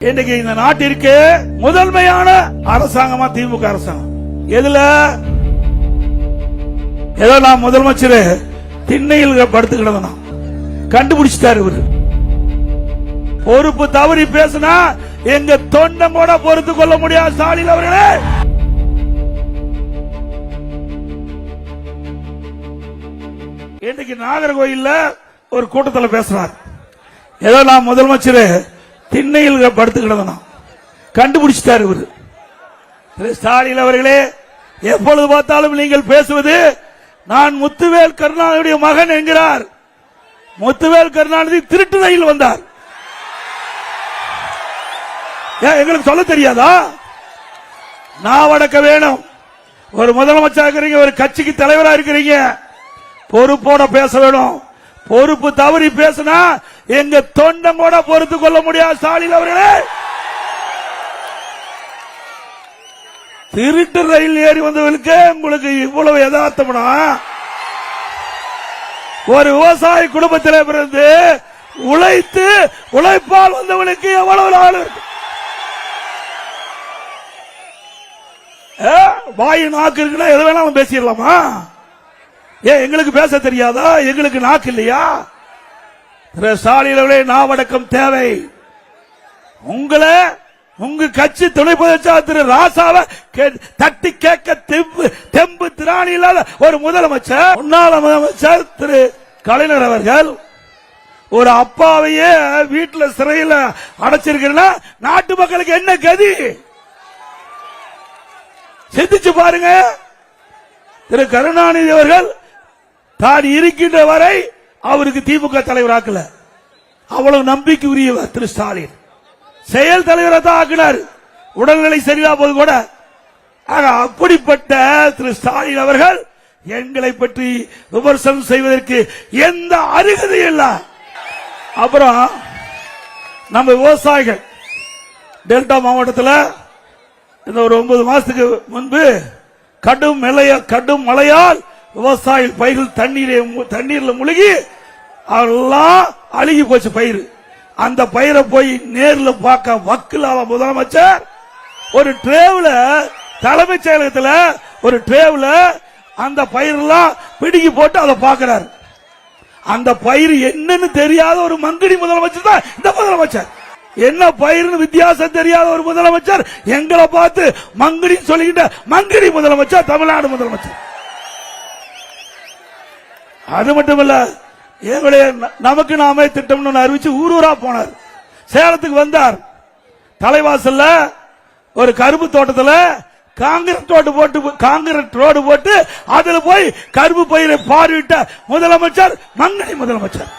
இன்னைக்கு இந்த நாட்டிற்கு முதன்மையான அரசாங்கமா திமுக அரசாங்கம். எதுல ஏதோ நான் முதலமைச்சர் திண்ணையில் படுத்து கிடந்தனா கண்டுபிடிச்சிட்டாரு இவரு. பொறுப்பு தவறி பேசினா எங்க தொண்டம் கூட பொறுத்து கொள்ள முடியாது. ஸ்டாலின் அவர்களே, இன்னைக்கு நாகர்கோயில்ல ஒரு கூட்டத்தில் பேசுறார். ஏதோ நான் முதலமைச்சர் திண்ணையில் படுத்து கிடந்தனா கண்டுபிடிச்சிட்டாரு இவரு. ஸ்டாலின் அவர்களே, எப்பொழுது பார்த்தாலும் நீங்கள் பேசுவது நான் முத்துவேல் கருணாநிதியுடைய மகன் என்கிறார். முத்துவேல் கருணாநிதி திருட்டு ரயில் வந்தார். எங்களுக்கு சொல்ல தெரியாதா? நான் வடக்க வேணும். ஒரு முதலமைச்சர் இருக்கிறீங்க, ஒரு கட்சிக்கு தலைவரா இருக்கிறீங்க, பொறுப்போட பேச வேணும். பொறுப்பு தவறி பேசினா எங்க தொண்டம் கூட பொறுத்து கொள்ள முடியாது. ஸ்டாலின் அவர்களே, திருட்டு ரயில் ஏறி வந்தவர்களுக்கு உங்களுக்கு இவ்வளவு யதார்த்தம்னா, ஒரு விவசாய குடும்பத்தில் பிறந்து உழைத்து உழைப்பால் வந்தவனுக்கு எவ்வளவு நாள் இருக்கு? வாயு நாக்கு இருக்குன்னா எது வேணாலும் பேசிடலாமா? ஏன் எங்களுக்கு பேச தெரியாதா? எங்களுக்கு நாக்கு இல்லையா? ஸ்டாலின் நாவடக்கம் தேவை. உங்களை உங்க கட்சி துணை பொதுச்செயலாளர் திரு ராசாவை தட்டி கேட்க தெம்பு திராணி இல்லாத ஒரு முதலமைச்சர், முன்னாள் முதலமைச்சர் திரு கலைஞர் அவர்கள் ஒரு அப்பாவையே வீட்டில் சிறையில் அடைச்சிருக்கிறா நாட்டு மக்களுக்கு என்ன கதி? சிந்திச்சு பாருங்க. திரு கருணாநிதி அவர்கள் தான் இருக்கின்ற வரை அவருக்கு திமுக தலைவராக்கல. அவ்வளவு நம்பிக்கை உரியவர் திரு ஸ்டாலின். செயல் தலைவராக தான் ஆக்கினார், உடல்நிலை சரியா போது கூட. அப்படிப்பட்ட திரு ஸ்டாலின் அவர்கள் எங்களை பற்றி விமர்சனம் செய்வதற்கு எந்த அருகதை இல்லை. அப்புறம் நம்ம விவசாயிகள் டெல்டா மாவட்டத்தில் இந்த ஒரு 9 மாசத்துக்கு முன்பு கடும் மழையால் விவசாய பயிர்கள் தண்ணீர்ல முழுகி எல்லாம் அழுகி போச்சு பயிர். அந்த பயிரை போய் நேரில் பார்க்க வக்கிலால முதலமைச்சர் ஒரு ட்ரேவ்ல, தலைமைச் செயலகத்தில் ஒரு ட்ரேவ்ல அந்த பயிரெல்லாம் பிடுங்கி போட்டு அதை பார்க்கிறார். அந்த பயிர் என்னன்னு தெரியாத ஒரு மங்கடி முதலமைச்சர் தான் இந்த முதலமைச்சர். என்ன பயிர்னு வித்தியாசம் தெரியாத ஒரு முதலமைச்சர் எங்களை பார்த்து மங்கடி சொல்லிக்கிட்ட மங்கடி முதலமைச்சர் தமிழ்நாடு முதலமைச்சர். அது மட்டுமல்ல, எங்களுடைய நமக்கு நாமே திட்டம்னு அறிவிச்சு ஊரூரா போனார். சேலத்துக்கு வந்தார். தலைவாசல்ல ஒரு கரும்பு தோட்டத்தில் காங்கிரட் ரோடு போட்டு அதுல போய் கரும்பு பயிரை பார்வையிட்ட முதலமைச்சர் மங்கடி முதலமைச்சர்.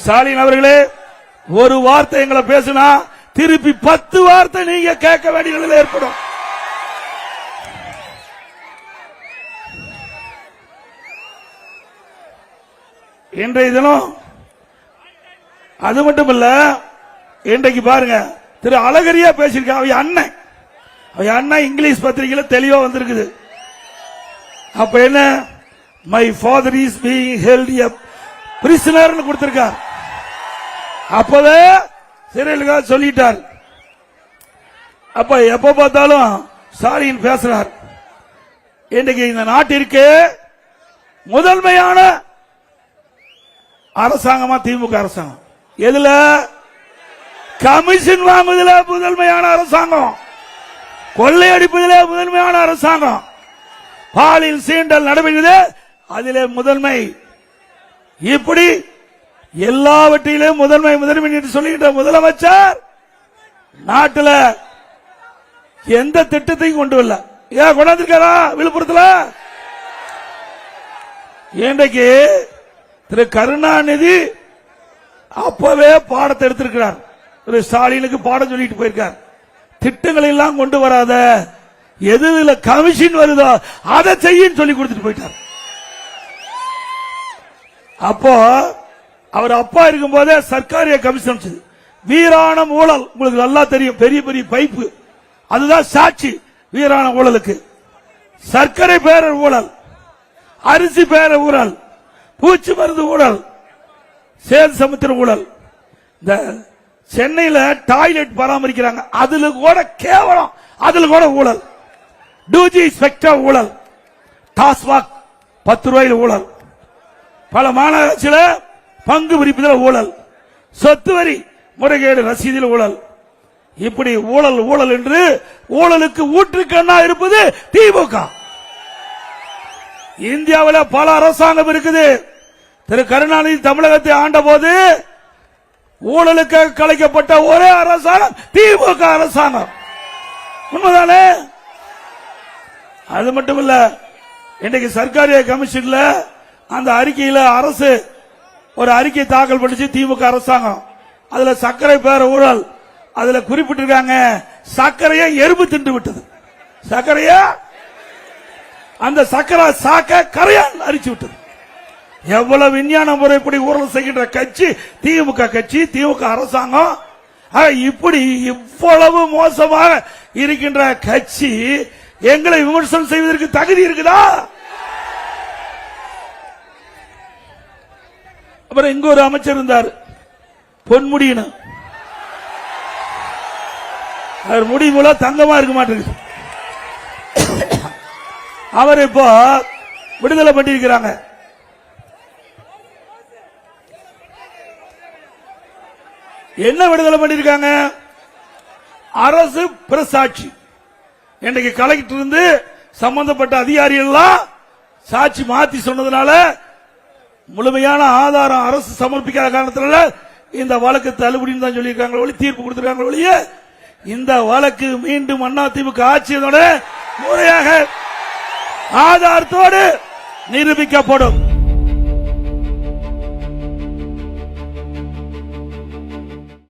ஸ்டாலின் அவர்களே, ஒரு வார்த்தை எங்களை பேசினா திருப்பி 10 வார்த்தை நீங்க கேட்க வேண்டிய நிலை ஏற்படும். இன்றைய தினம் அது மட்டுமல்ல, இன்றைக்கு பாருங்க திரு அழகரியா பேசியிருக்க. அவ அண்ணன் இங்கிலீஷ் பத்திரிகையில தெளிவா வந்திருக்குது. அப்ப என்ன, my father is being held a prisoner கொடுத்திருக்கார். அப்பவே சிறையில் சொல்லிட்டார். அப்ப எப்ப பார்த்தாலும் ஸ்டாலின் பேசுறார். இன்றைக்கு இந்த நாட்டிற்கு முதன்மையான அரசாங்கமா திமுக அரசாங்கம். எதுல? கமிஷன் வாங்குவதில் முதன்மையான அரசாங்கம், கொள்ளையடிப்பதிலே முதன்மையான அரசாங்கம், பாலியல் சீண்டல் நடைபெறுவது அதிலே முதன்மை. இப்படி எல்லாவற்றிலும் முதன்மை என்று சொல்லுகின்ற முதலமைச்சர் நாட்டில் எந்த திட்டத்தையும் கொண்டு வரல. ஏன் கொண்டாந்துருக்காரா? விழுப்புரத்தில் இன்றைக்கு திரு கருணாநிதி அப்பவே பாடத்தை எடுத்திருக்கிறார். திரு ஸ்டாலினுக்கு பாடம் சொல்லிட்டு போயிருக்கார். திட்டங்களை எல்லாம் கொண்டு வராத, எதுல கமிஷன் வருதோ அதை செய்ய சொல்லி கொடுத்துட்டு போயிட்டார். அப்போ அவர் அப்பா இருக்கும் போதே சர்க்காரிய கமிஷன் வீராண ஊழல் உங்களுக்கு நல்லா தெரியும். பெரிய பெரிய பைப்பு, அதுதான் சாட்சி வீராண ஊழலுக்கு. சர்க்கரை பேர ஊழல், அரிசி பேர ஊழல், பூச்சி மருந்து ஊழல், சேது சமுத்திர ஊழல், இந்த சென்னையில டாய்லெட் பராமரிக்கிறாங்க, அதுல கூட கேவலம், அதுல கூட ஊழல். டூஜி ஸ்பெக்டர் ஊழல், டாஸ்மாக் 10 ரூபாயில் ஊழல், பல மாநகராட்சியில பங்கு பிரிப்பதில் ஊழல், சொத்து வரி முறைகேடு ரசீதில் ஊழல். இப்படி ஊழல் ஊழல் என்று ஊழலுக்கு ஊற்றுக்கண்ணா இருப்பது திமுக. இந்தியாவில் பல அரசாங்கம் இருக்குது. திரு கருணாநிதி தமிழகத்தை ஆண்ட போது ஊழலுக்கு கலைக்கப்பட்ட ஒரே அரசாங்கம் திமுக அரசாங்கம். உண்மைதானே? அது மட்டுமல்ல, இன்றைக்கு சர்க்காரிய கமிஷன்ல அந்த அறிக்கையில அரசு ஒரு அறிக்கை தாக்கல் பண்ணிச்சு திமுக அரசாங்கம். அதுல சர்க்கரை பேர ஊழல் அதுல குறிப்பிட்டிருக்காங்க. சர்க்கரையை எறும்பு தின்று விட்டது. சர்க்கரைய அந்த சர்க்கரை சாக்க கரையான் அரிச்சு விட்டது. எவ்வளவு விஞ்ஞான முறைப்படி ஊழல் செய்கின்ற கட்சி திமுக கட்சி, திமுக அரசாங்கம். இப்படி இவ்வளவு மோசமாக இருக்கின்ற கட்சி எங்களை விமர்சனம் செய்வதற்கு தகுதி இருக்குதா? அப்புறம் இங்க ஒரு அமைச்சர் இருந்தார், பொன்முடின்னு. அவர் முடி மூலம் தங்கமா இருக்க மாட்டேங்குது. அவர் இப்போ விடுதலை பண்ணிருக்கிறாங்க. என்ன விடுதலை பண்ணிருக்காங்க? அரசு பிரசாட்சி. இன்றைக்கு கலெக்டர் இருந்து சம்பந்தப்பட்ட அதிகாரிகள் சாட்சி மாத்தி சொன்னதுனால முழுமையான ஆதாரம் அரசு சமர்ப்பிக்காத காரணத்தினால இந்த வழக்கு தள்ளுபடின்னு தான் சொல்லியிருக்காங்க, தீர்ப்பு கொடுத்திருக்காங்க ஒழிய இந்த வழக்கு மீண்டும் அதிமுக ஆட்சியோட முறையாக ஆதாரத்தோடு நிரூபிக்கப்படும்.